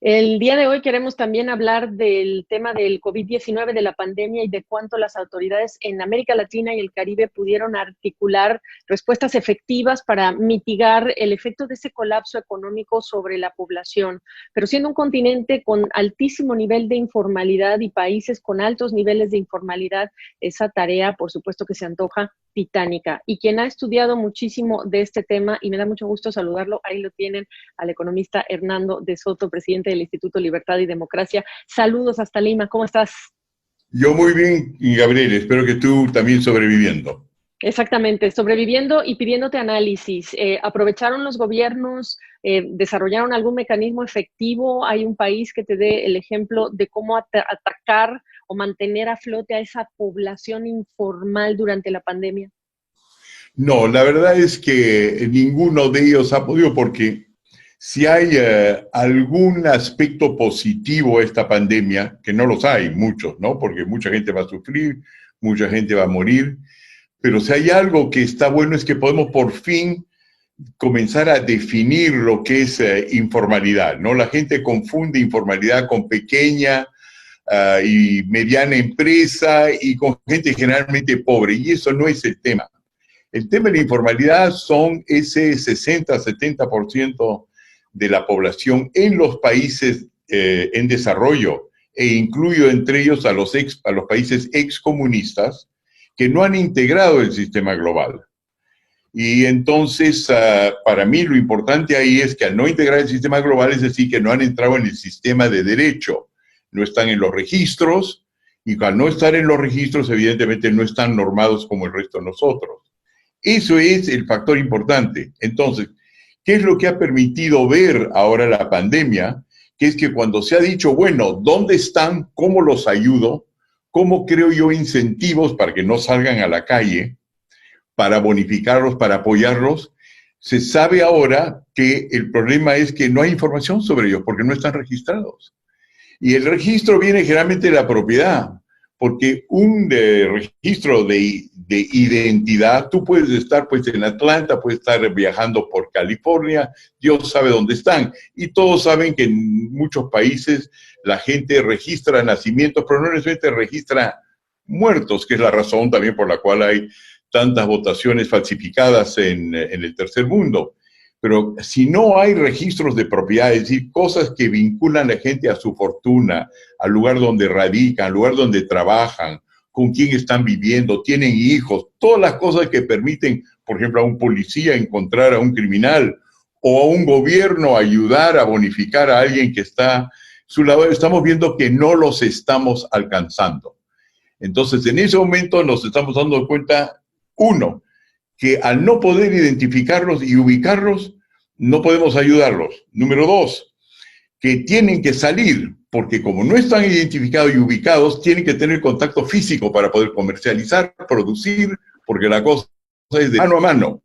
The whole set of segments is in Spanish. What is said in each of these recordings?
El día de hoy queremos también hablar del tema del COVID-19, de la pandemia y de cuánto las autoridades en América Latina y el Caribe pudieron articular respuestas efectivas para mitigar el efecto de ese colapso económico sobre la población. Pero siendo un continente con altísimo nivel de informalidad y países con altos niveles de informalidad, esa tarea, por supuesto, que se antoja titánica. Y quien ha estudiado muchísimo de este tema, y me da mucho gusto saludarlo, ahí lo tienen, al economista Hernando de Soto, presidente del Instituto Libertad y Democracia. Saludos hasta Lima, ¿cómo estás? Yo muy bien, y Gabriel, espero que tú también sobreviviendo. Exactamente, sobreviviendo y pidiéndote análisis. ¿Aprovecharon los gobiernos, desarrollaron algún mecanismo efectivo? ¿Hay un país que te dé el ejemplo de cómo atacar o mantener a flote a esa población informal durante la pandemia? No, la verdad es que ninguno de ellos ha podido porque si hay algún aspecto positivo a esta pandemia, que no los hay muchos, ¿no? Porque mucha gente va a sufrir, mucha gente va a morir, pero si hay algo que está bueno es que podemos por fin comenzar a definir lo que es informalidad, ¿no? La gente confunde informalidad con pequeña y mediana empresa y con gente generalmente pobre, y eso no es el tema. El tema de la informalidad son ese 60-70% de la población en los países en desarrollo, e incluyo entre ellos a los países excomunistas que no han integrado el sistema global. Y entonces, para mí lo importante ahí es que al no integrar el sistema global, es decir, que no han entrado en el sistema de derecho, no están en los registros, y al no estar en los registros, evidentemente no están normados como el resto de nosotros. Eso es el factor importante. Entonces, ¿qué es lo que ha permitido ver ahora la pandemia? Que es que cuando se ha dicho, bueno, ¿dónde están? ¿Cómo los ayudo? ¿Cómo creo yo incentivos para que no salgan a la calle? Para bonificarlos, para apoyarlos. Se sabe ahora que el problema es que no hay información sobre ellos porque no están registrados. Y el registro viene generalmente de la propiedad, porque un registro de identidad, tú puedes estar pues en Atlanta, puedes estar viajando por California, Dios sabe dónde están. Y todos saben que en muchos países la gente registra nacimientos, pero no necesariamente registra muertos, que es la razón también por la cual hay tantas votaciones falsificadas en el tercer mundo. Pero si no hay registros de propiedad, es decir, cosas que vinculan a la gente a su fortuna, al lugar donde radican, al lugar donde trabajan, con quién están viviendo, tienen hijos, todas las cosas que permiten, por ejemplo, a un policía encontrar a un criminal o a un gobierno ayudar a bonificar a alguien que está su lado, estamos viendo que no los estamos alcanzando. Entonces, en ese momento nos estamos dando cuenta, uno, que al no poder identificarlos y ubicarlos, no podemos ayudarlos. Número dos, que tienen que salir, porque como no están identificados y ubicados, tienen que tener contacto físico para poder comercializar, producir, porque la cosa es de mano a mano,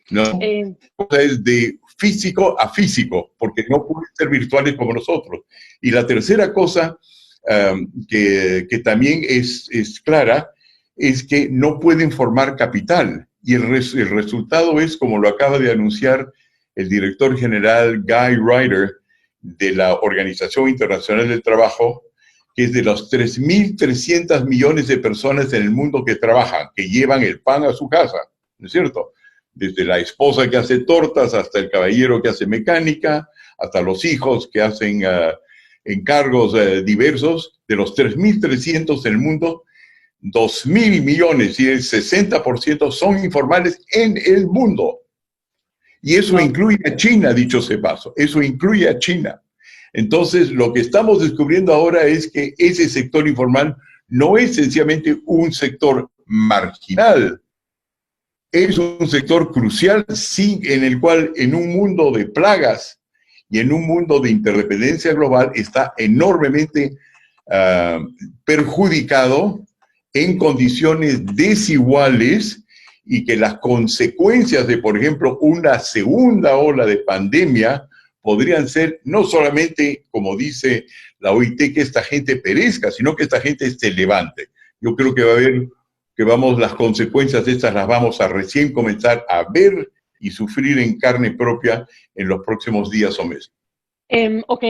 ¿no? La cosa es de físico a físico, porque no pueden ser virtuales como nosotros. Y la tercera cosa que también es clara, es que no pueden formar capital. Y el resultado es, como lo acaba de anunciar el director general Guy Ryder de la Organización Internacional del Trabajo, que es de los 3.300 millones de personas en el mundo que trabajan, que llevan el pan a su casa, ¿no es cierto? Desde la esposa que hace tortas, hasta el caballero que hace mecánica, hasta los hijos que hacen encargos diversos. De los 3.300 en el mundo, 2.000 millones y el 60% son informales en el mundo. Y eso incluye a China, dicho sea paso, eso incluye a China. Entonces, lo que estamos descubriendo ahora es que ese sector informal no es sencillamente un sector marginal, es un sector crucial, sí, en el cual en un mundo de plagas y en un mundo de interdependencia global está enormemente perjudicado en condiciones desiguales, y que las consecuencias de, por ejemplo, una segunda ola de pandemia podrían ser no solamente, como dice la OIT, que esta gente perezca, sino que esta gente se levante. Yo creo que va a haber, las consecuencias de estas las vamos a recién comenzar a ver y sufrir en carne propia en los próximos días o meses. Ok,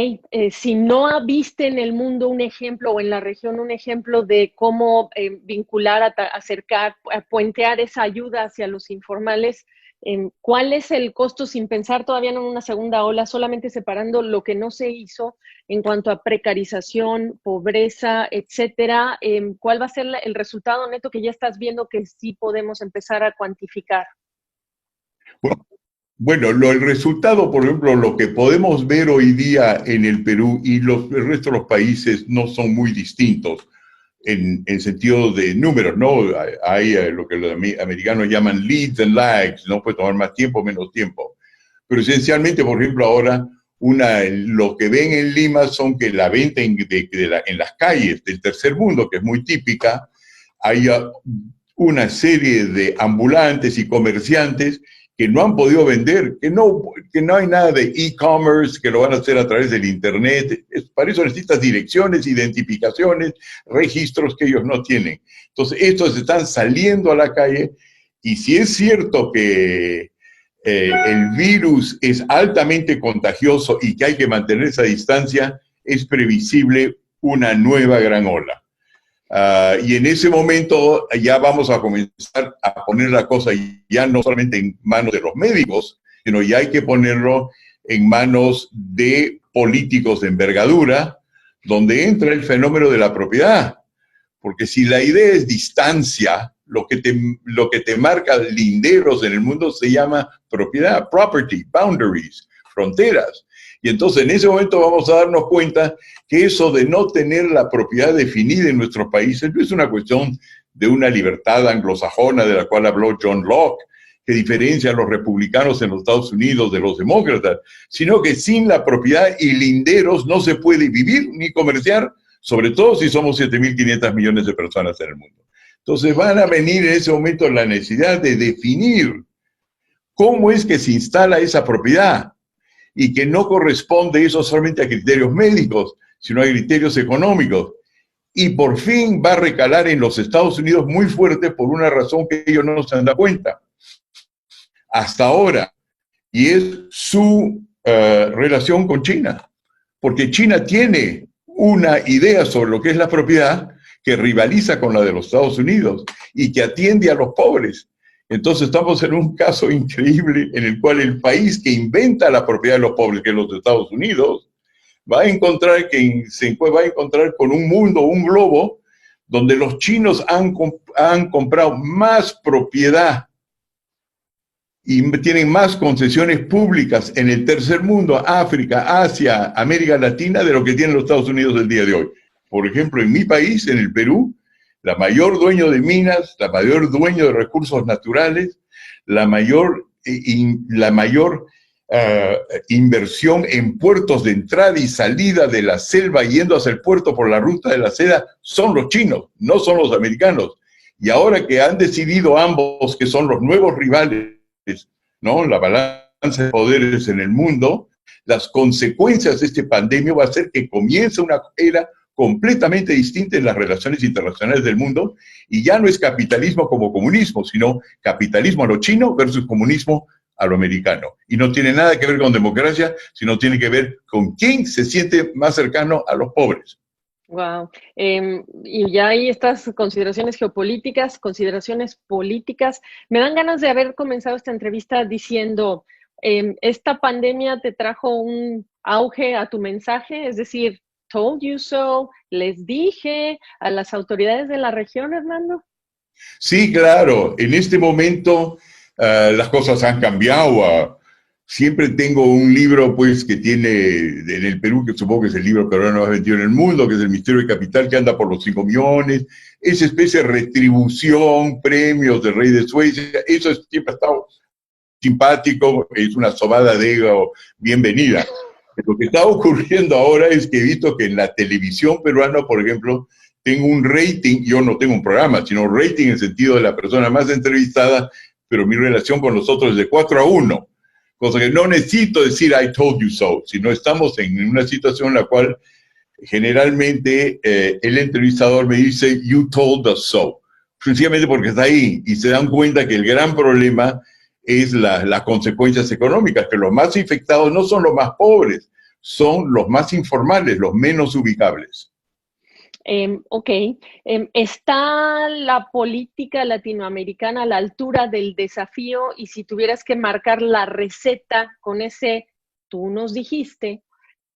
si no viste en el mundo un ejemplo o en la región un ejemplo de cómo vincular, acercar, puentear esa ayuda hacia los informales, ¿cuál es el costo sin pensar todavía en una segunda ola, solamente separando lo que no se hizo en cuanto a precarización, pobreza, etcétera? ¿Cuál va a ser el resultado neto que ya estás viendo que sí podemos empezar a cuantificar? Bueno, el resultado, por ejemplo, lo que podemos ver hoy día en el Perú y el resto de los países no son muy distintos en sentido de números, ¿no? Hay lo que los americanos llaman leads and lags, ¿no? Puede tomar más tiempo, menos tiempo. Pero esencialmente, por ejemplo, ahora lo que ven en Lima son que la venta en las calles del tercer mundo, que es muy típica, hay una serie de ambulantes y comerciantes que no han podido vender, que no hay nada de e-commerce, que lo van a hacer a través del Internet. Para eso necesitas direcciones, identificaciones, registros que ellos no tienen. Entonces, estos están saliendo a la calle y si es cierto que el virus es altamente contagioso y que hay que mantener esa distancia, es previsible una nueva gran ola. Y en ese momento ya vamos a comenzar a poner la cosa ya no solamente en manos de los médicos, sino ya hay que ponerlo en manos de políticos de envergadura, donde entra el fenómeno de la propiedad. Porque si la idea es distancia, lo que te marca linderos en el mundo se llama propiedad, property, boundaries, fronteras. Y entonces en ese momento vamos a darnos cuenta que eso de no tener la propiedad definida en nuestros países no es una cuestión de una libertad anglosajona de la cual habló John Locke, que diferencia a los republicanos en los Estados Unidos de los demócratas, sino que sin la propiedad y linderos no se puede vivir ni comerciar, sobre todo si somos 7.500 millones de personas en el mundo. Entonces van a venir en ese momento la necesidad de definir cómo es que se instala esa propiedad y que no corresponde eso solamente a criterios médicos, sino a criterios económicos. Y por fin va a recalar en los Estados Unidos muy fuerte por una razón que ellos no se han dado cuenta hasta ahora, y es su relación con China. Porque China tiene una idea sobre lo que es la propiedad que rivaliza con la de los Estados Unidos y que atiende a los pobres. Entonces estamos en un caso increíble en el cual el país que inventa la propiedad de los pobres, que es los Estados Unidos, va a encontrar con un mundo, un globo, donde los chinos han comprado más propiedad y tienen más concesiones públicas en el tercer mundo, África, Asia, América Latina, de lo que tienen los Estados Unidos el día de hoy. Por ejemplo, en mi país, en el Perú, la mayor dueño de minas, la mayor dueño de recursos naturales, la mayor inversión en puertos de entrada y salida de la selva yendo hacia el puerto por la ruta de la seda son los chinos, no son los americanos. Y ahora que han decidido ambos que son los nuevos rivales, ¿no? La balanza de poderes en el mundo, las consecuencias de esta pandemia va a ser que comience una era completamente distinta en las relaciones internacionales del mundo, y ya no es capitalismo como comunismo, sino capitalismo a lo chino versus comunismo a lo americano. Y no tiene nada que ver con democracia, sino tiene que ver con quién se siente más cercano a los pobres. Wow. Y ya hay estas consideraciones geopolíticas, consideraciones políticas. Me dan ganas de haber comenzado esta entrevista diciendo, esta pandemia te trajo un auge a tu mensaje, es decir, told you so, les dije a las autoridades de la región, Hernando. Sí, claro, en este momento las cosas han cambiado. Siempre tengo un libro, pues, que tiene en el Perú, que supongo que es el libro peruano más vendido en el mundo, que es El Misterio de Capital, que anda por los 5 millones. Esa especie de retribución, premios del rey de Suecia, eso siempre ha estado simpático, es una sobada de ego bienvenida. Lo que está ocurriendo ahora es que he visto que en la televisión peruana, por ejemplo, tengo un rating, yo no tengo un programa, sino rating en el sentido de la persona más entrevistada, pero mi relación con nosotros es de 4-1. Cosa que no necesito decir I told you so, sino estamos en una situación en la cual generalmente el entrevistador me dice you told us so, sencillamente porque está ahí y se dan cuenta que el gran problema es las consecuencias económicas, que los más infectados no son los más pobres, son los más informales, los menos ubicables. Ok. ¿Está la política latinoamericana a la altura del desafío? Y si tuvieras que marcar la receta con ese, tú nos dijiste,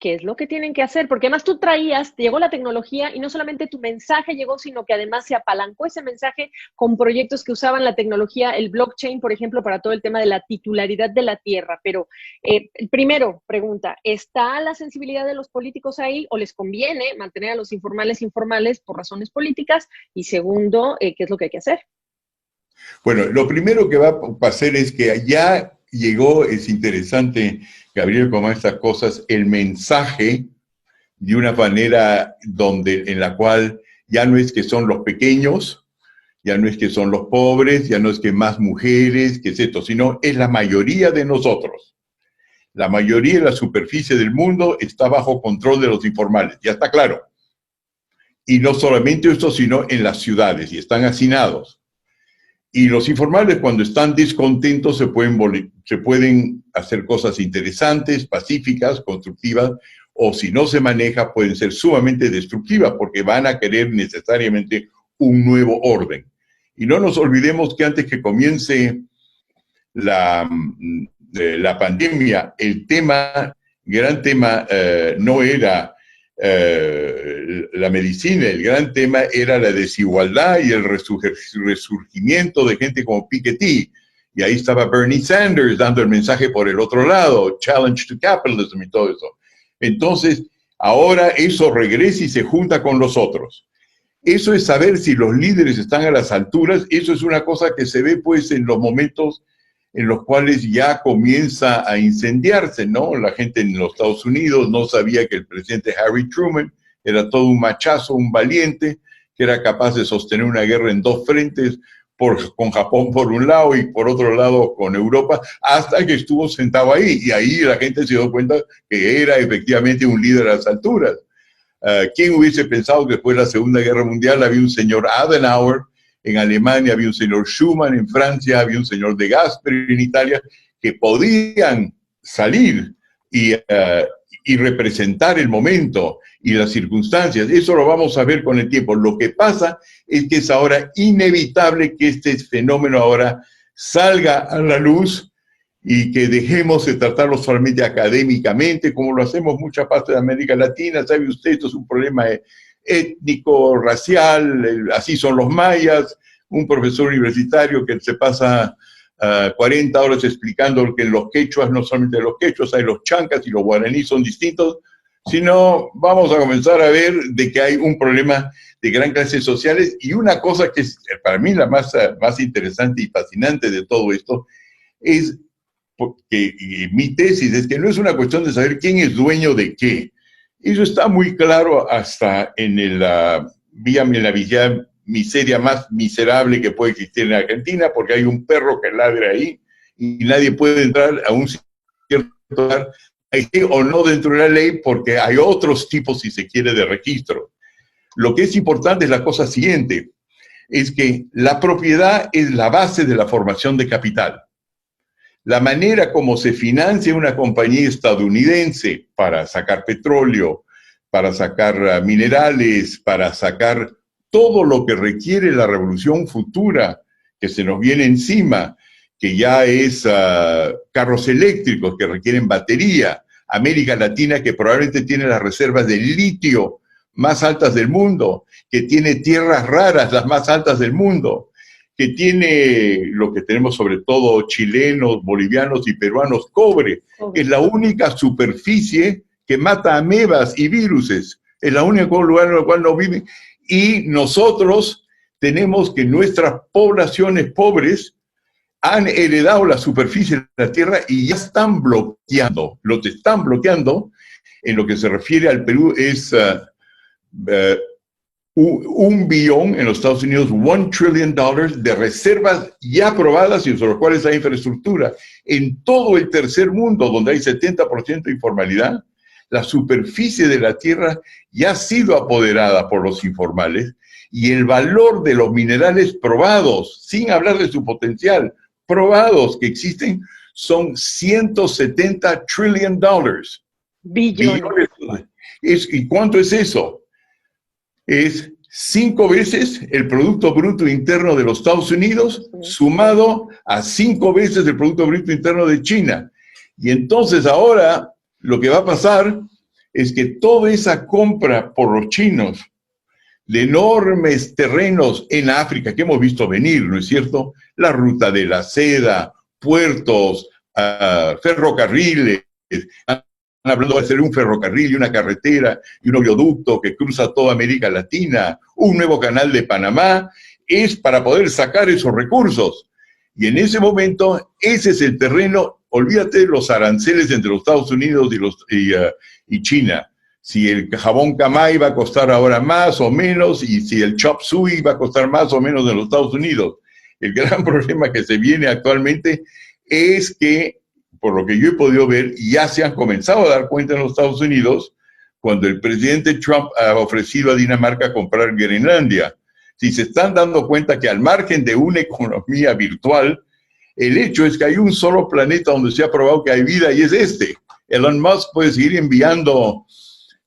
¿qué es lo que tienen que hacer? Porque además tú traías, te llegó la tecnología y no solamente tu mensaje llegó, sino que además se apalancó ese mensaje con proyectos que usaban la tecnología, el blockchain, por ejemplo, para todo el tema de la titularidad de la tierra. Pero primero, pregunta, ¿está la sensibilidad de los políticos ahí o les conviene mantener a los informales por razones políticas? Y segundo, ¿qué es lo que hay que hacer? Bueno, lo primero que va a pasar es que ya llegó, es interesante, Gabriel, como estas cosas, el mensaje de una manera en la cual ya no es que son los pequeños, ya no es que son los pobres, ya no es que más mujeres, que es esto, sino es la mayoría de nosotros. La mayoría de la superficie del mundo está bajo control de los informales, ya está claro. Y no solamente esto, sino en las ciudades, y están hacinados. Y los informales, cuando están descontentos, se pueden hacer cosas interesantes, pacíficas, constructivas, o si no se maneja, pueden ser sumamente destructivas, porque van a querer necesariamente un nuevo orden. Y no nos olvidemos que antes que comience la pandemia, el gran tema no era la medicina, el gran tema era la desigualdad y el resurgimiento de gente como Piketty. Y ahí estaba Bernie Sanders dando el mensaje por el otro lado, challenge to capitalism y todo eso. Entonces, ahora eso regresa y se junta con los otros. Eso es saber si los líderes están a las alturas. Eso es una cosa que se ve pues en los momentos en los cuales ya comienza a incendiarse, ¿no? La gente en los Estados Unidos no sabía que el presidente Harry Truman era todo un machazo, un valiente, que era capaz de sostener una guerra en dos frentes, con Japón por un lado y por otro lado con Europa, hasta que estuvo sentado ahí. Y ahí la gente se dio cuenta que era efectivamente un líder a las alturas. ¿Quién hubiese pensado que después de la Segunda Guerra Mundial había un señor Adenauer en Alemania, había un señor Schuman en Francia, había un señor de Gasperi en Italia, que podían salir y representar el momento y las circunstancias? Eso lo vamos a ver con el tiempo. Lo que pasa es que es ahora inevitable que este fenómeno ahora salga a la luz y que dejemos de tratarlo solamente académicamente, como lo hacemos mucha parte de América Latina. ¿Sabe usted? Esto es un problema étnico, racial, así son los mayas. Un profesor universitario que se pasa 40 horas explicando que los quechuas, no solamente los quechuas, hay los chancas y los guaraníes son distintos, sino vamos a comenzar a ver de que hay un problema de gran clases sociales. Y una cosa que es para mí la más interesante y fascinante de todo esto es porque mi tesis es que no es una cuestión de saber quién es dueño de qué. Eso está muy claro hasta en la miseria más miserable que puede existir en Argentina, porque hay un perro que ladra ahí y nadie puede entrar a un cierto lugar o no dentro de la ley, porque hay otros tipos, si se quiere, de registro. Lo que es importante es la cosa siguiente, es que la propiedad es la base de la formación de capital. La manera como se financia una compañía estadounidense para sacar petróleo, para sacar minerales, para sacar todo lo que requiere la revolución futura que se nos viene encima, que ya es carros eléctricos que requieren batería, América Latina que probablemente tiene las reservas de litio más altas del mundo, que tiene tierras raras las más altas del mundo, que tiene lo que tenemos sobre todo chilenos, bolivianos y peruanos, cobre, que es la única superficie que mata amebas y viruses, es la única lugar en el cual no viven. Y nosotros tenemos que nuestras poblaciones pobres han heredado la superficie de la tierra y ya están bloqueando. Lo que están bloqueando, en lo que se refiere al Perú, es $1 billón en los Estados Unidos, $1 trillion de reservas ya aprobadas y sobre las cuales hay infraestructura. En todo el tercer mundo, donde hay 70% de informalidad, la superficie de la tierra ya ha sido apoderada por los informales y el valor de los minerales probados, sin hablar de su potencial, probados que existen, son $170 trillion. Billones. ¿Y cuánto es eso? Es 5 veces el Producto Bruto Interno de los Estados Unidos sumado a 5 veces el Producto Bruto Interno de China. Y entonces ahora lo que va a pasar es que toda esa compra por los chinos de enormes terrenos en África que hemos visto venir, ¿no es cierto? La ruta de la seda, puertos, ferrocarriles, han hablado de hacer un ferrocarril y una carretera y un oleoducto que cruza toda América Latina, un nuevo canal de Panamá, es para poder sacar esos recursos. Y en ese momento, ese es el terreno, olvídate de los aranceles entre los Estados Unidos y China. Si el jabón Camay va a costar ahora más o menos, y si el chop suey va a costar más o menos en los Estados Unidos. El gran problema que se viene actualmente es que, por lo que yo he podido ver, ya se han comenzado a dar cuenta en los Estados Unidos cuando el presidente Trump ha ofrecido a Dinamarca comprar Groenlandia. Si se están dando cuenta que al margen de una economía virtual, el hecho es que hay un solo planeta donde se ha probado que hay vida y es este. Elon Musk puede seguir enviando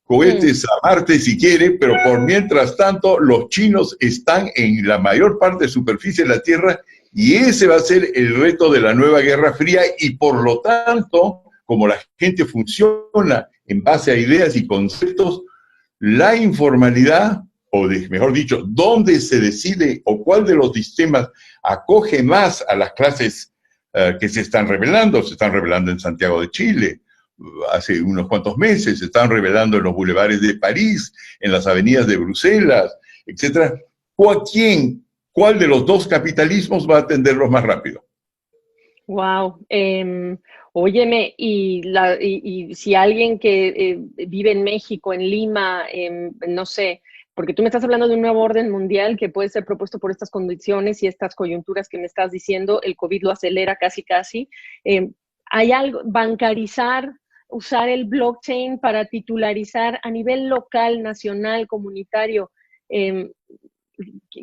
cohetes a Marte si quiere, pero por mientras tanto los chinos están en la mayor parte de superficie de la Tierra y ese va a ser el reto de la nueva Guerra Fría y por lo tanto, como la gente funciona en base a ideas y conceptos, la informalidad, o mejor dicho, dónde se decide o cuál de los sistemas acoge más a las clases que se están rebelando en Santiago de Chile, hace unos cuantos meses, se están revelando en los bulevares de París, en las avenidas de Bruselas, etc. ¿Cuál de los dos capitalismos va a atenderlos más rápido? Wow. Óyeme, y si alguien que vive en México, en Lima, no sé, porque tú me estás hablando de un nuevo orden mundial que puede ser propuesto por estas condiciones y estas coyunturas que me estás diciendo, el COVID lo acelera casi. ¿Hay algo, bancarizar, usar el blockchain para titularizar a nivel local, nacional, comunitario?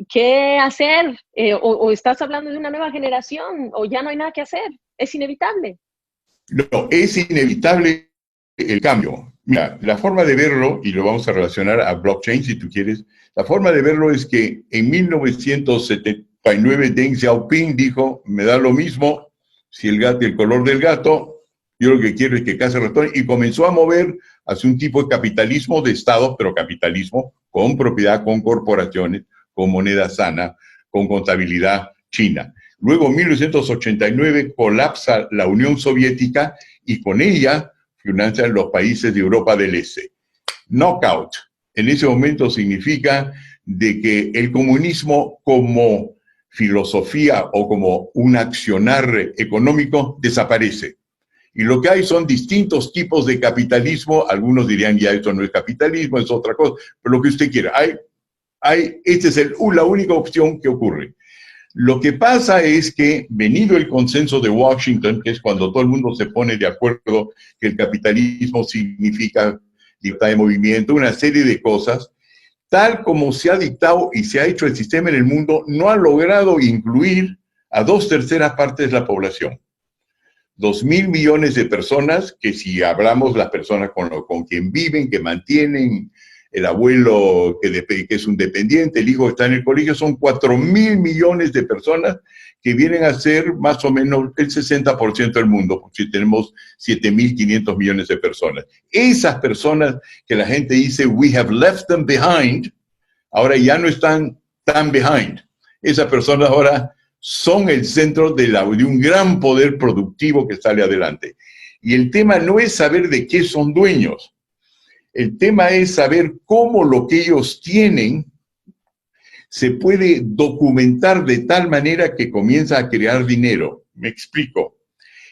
¿Qué hacer? O estás hablando de una nueva generación, o ya no hay nada que hacer, es inevitable. No, es inevitable el cambio. Mira, la forma de verlo, y lo vamos a relacionar a blockchain si tú quieres, la forma de verlo es que en 1979 Deng Xiaoping dijo, me da lo mismo si el gato y el color del gato, yo lo que quiero es que case ratón, y comenzó a mover hacia un tipo de capitalismo de Estado, pero capitalismo con propiedad, con corporaciones, con moneda sana, con contabilidad china. Luego, en 1989, colapsa la Unión Soviética y con ella financian los países de Europa del Este. Knockout, en ese momento significa de que el comunismo como filosofía o como un accionar económico desaparece. Y lo que hay son distintos tipos de capitalismo. Algunos dirían, ya esto no es capitalismo, es otra cosa, pero lo que usted quiera. Esta es la única opción que ocurre. Lo que pasa es que, venido el consenso de Washington, que es cuando todo el mundo se pone de acuerdo que el capitalismo significa libertad de movimiento, una serie de cosas, tal como se ha dictado y se ha hecho el sistema en el mundo, no ha logrado incluir a 2/3 partes de la población. 2.000 millones de personas, que si hablamos las personas con quien viven, que mantienen, el abuelo que es un dependiente, el hijo que está en el colegio, son 4.000 millones de personas que vienen a ser más o menos el 60% del mundo, si tenemos 7.500 millones de personas. Esas personas que la gente dice, we have left them behind, ahora ya no están tan behind. Esas personas ahora son el centro de un gran poder productivo que sale adelante. Y el tema no es saber de qué son dueños. El tema es saber cómo lo que ellos tienen se puede documentar de tal manera que comienza a crear dinero. Me explico.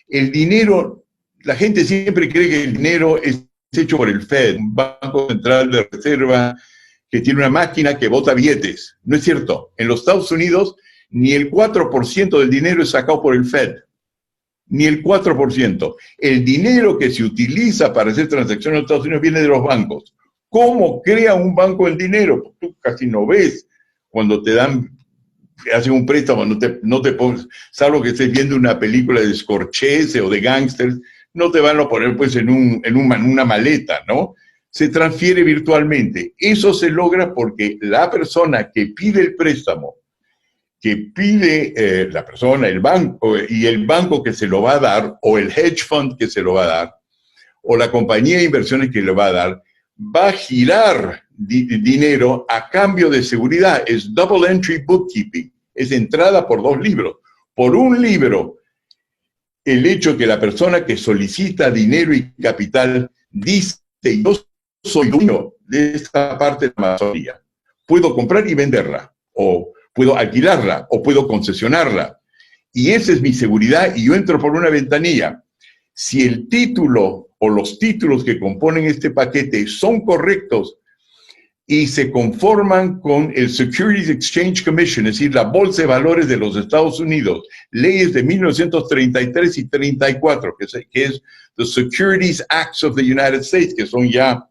El dinero, la gente siempre cree que el dinero es hecho por el Fed, un banco central de reserva que tiene una máquina que bota billetes. No es cierto. En los Estados Unidos, ni el 4% del dinero es sacado por el Fed. Ni el 4%. El dinero que se utiliza para hacer transacciones en los Estados Unidos viene de los bancos. ¿Cómo crea un banco el dinero? Tú casi no ves cuando te hacen un préstamo, no te pones, salvo que estés viendo una película de Scorsese o de gangsters, no te van a poner pues una maleta, ¿no? Se transfiere virtualmente. Eso se logra porque la persona que pide el préstamo, que pide la persona, el banco, y el banco que se lo va a dar, o el hedge fund que se lo va a dar, o la compañía de inversiones que le va a dar, va a girar dinero a cambio de seguridad. Es double entry bookkeeping. Es entrada por 2 libros. Por un libro, el hecho que la persona que solicita dinero y capital dice, yo soy dueño de esta parte de la Amazonía. Puedo comprar y venderla, o puedo alquilarla, o puedo concesionarla. Y esa es mi seguridad, y yo entro por una ventanilla. Si el título o los títulos que componen este paquete son correctos y se conforman con el Securities Exchange Commission, es decir, la Bolsa de Valores de los Estados Unidos, leyes de 1933 y 34, que es the Securities Acts of the United States, que son ya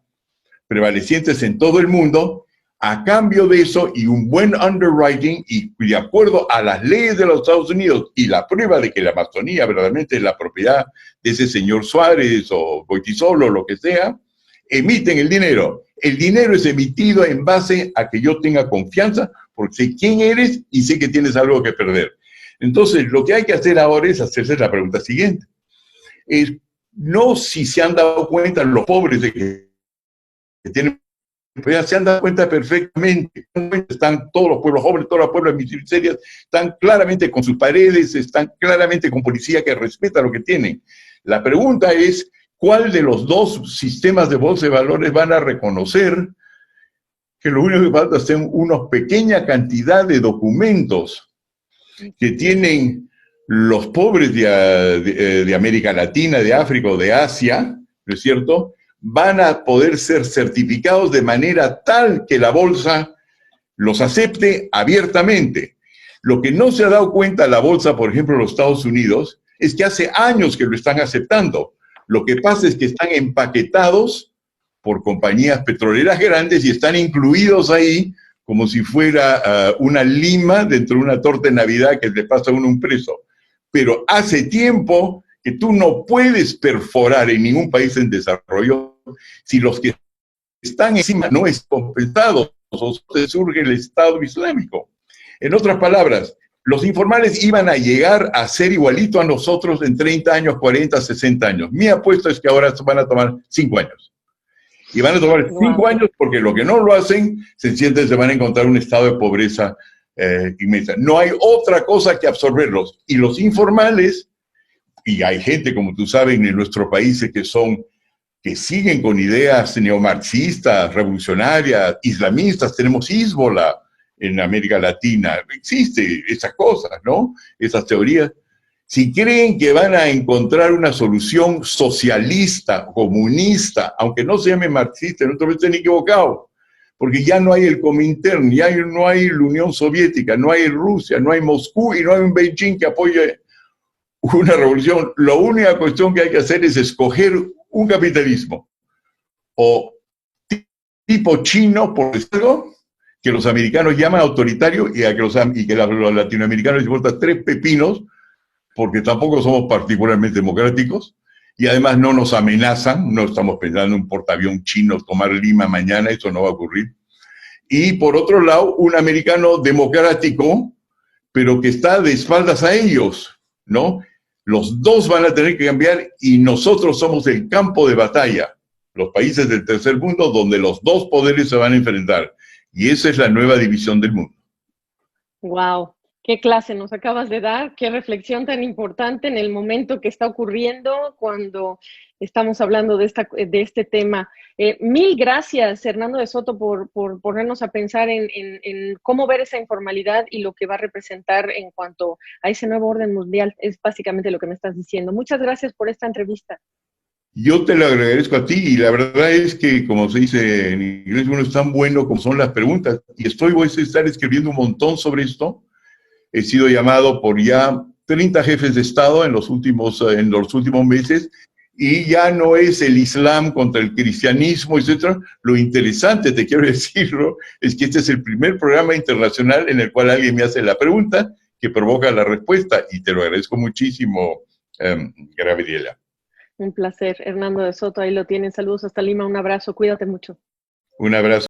prevalecientes en todo el mundo, a cambio de eso y un buen underwriting y de acuerdo a las leyes de los Estados Unidos y la prueba de que la Amazonía verdaderamente es la propiedad de ese señor Suárez o Goytisolo o lo que sea, emiten el dinero. El dinero es emitido en base a que yo tenga confianza porque sé quién eres y sé que tienes algo que perder. Entonces, lo que hay que hacer ahora es hacerse la pregunta siguiente. No si se han dado cuenta los pobres de que tienen, pues ya se han dado cuenta perfectamente, están todos los pueblos jóvenes, todas las pueblos miserias, están claramente con sus paredes, están claramente con policía que respeta lo que tienen. La pregunta es, ¿cuál de los 2 sistemas de bolsa de valores van a reconocer que lo único que falta son una pequeña cantidad de documentos que tienen los pobres de América Latina, de África o de Asia, ¿no es cierto?, van a poder ser certificados de manera tal que la bolsa los acepte abiertamente. Lo que no se ha dado cuenta la bolsa, por ejemplo, en los Estados Unidos, es que hace años que lo están aceptando. Lo que pasa es que están empaquetados por compañías petroleras grandes y están incluidos ahí como si fuera una lima dentro de una torta de Navidad que le pasa a uno un preso. Pero hace tiempo que tú no puedes perforar en ningún país en desarrollo si los que están encima no es compensados o se surge el Estado Islámico. En otras palabras, los informales iban a llegar a ser igualito a nosotros en 30 años, 40, 60 años. Mi apuesta es que ahora van a tomar 5 años. Y van a tomar 5 años porque lo que no lo hacen, se van a encontrar un estado de pobreza inmensa. No hay otra cosa que absorberlos. Y los informales, y hay gente, como tú sabes, en nuestros países que siguen con ideas neomarxistas, revolucionarias, islamistas. Tenemos Hezbollah en América Latina. Existe esas cosas, ¿no? Esas teorías. Si creen que van a encontrar una solución socialista, comunista, aunque no se llame marxista, no estén equivocados, porque ya no hay el Comintern, ya no hay la Unión Soviética, no hay Rusia, no hay Moscú y no hay un Beijing que apoye una revolución. La única cuestión que hay que hacer es escoger un capitalismo o tipo chino, por decirlo, que los americanos llaman autoritario y que los latinoamericanos les importa 3 pepinos, porque tampoco somos particularmente democráticos y además no nos amenazan, no estamos pensando en un portaavión chino tomar Lima mañana, eso no va a ocurrir. Y por otro lado, un americano democrático, pero que está de espaldas a ellos, ¿no? Los dos van a tener que cambiar y nosotros somos el campo de batalla, los países del tercer mundo, donde los 2 poderes se van a enfrentar. Y esa es la nueva división del mundo. Wow, qué clase nos acabas de dar, qué reflexión tan importante en el momento que está ocurriendo cuando estamos hablando de este tema. Mil gracias, Hernando de Soto, por ponernos a pensar en cómo ver esa informalidad y lo que va a representar en cuanto a ese nuevo orden mundial. Es básicamente lo que me estás diciendo. Muchas gracias por esta entrevista. Yo te lo agradezco a ti y la verdad es que, como se dice en inglés, uno es tan bueno como son las preguntas. Y voy a estar escribiendo un montón sobre esto. He sido llamado por ya 30 jefes de Estado en los últimos meses y ya no es el Islam contra el cristianismo, etc. Lo interesante, te quiero decirlo, es que este es el primer programa internacional en el cual alguien me hace la pregunta que provoca la respuesta y te lo agradezco muchísimo, Gabriela. Un placer, Hernando de Soto, ahí lo tienen. Saludos hasta Lima, un abrazo, cuídate mucho. Un abrazo.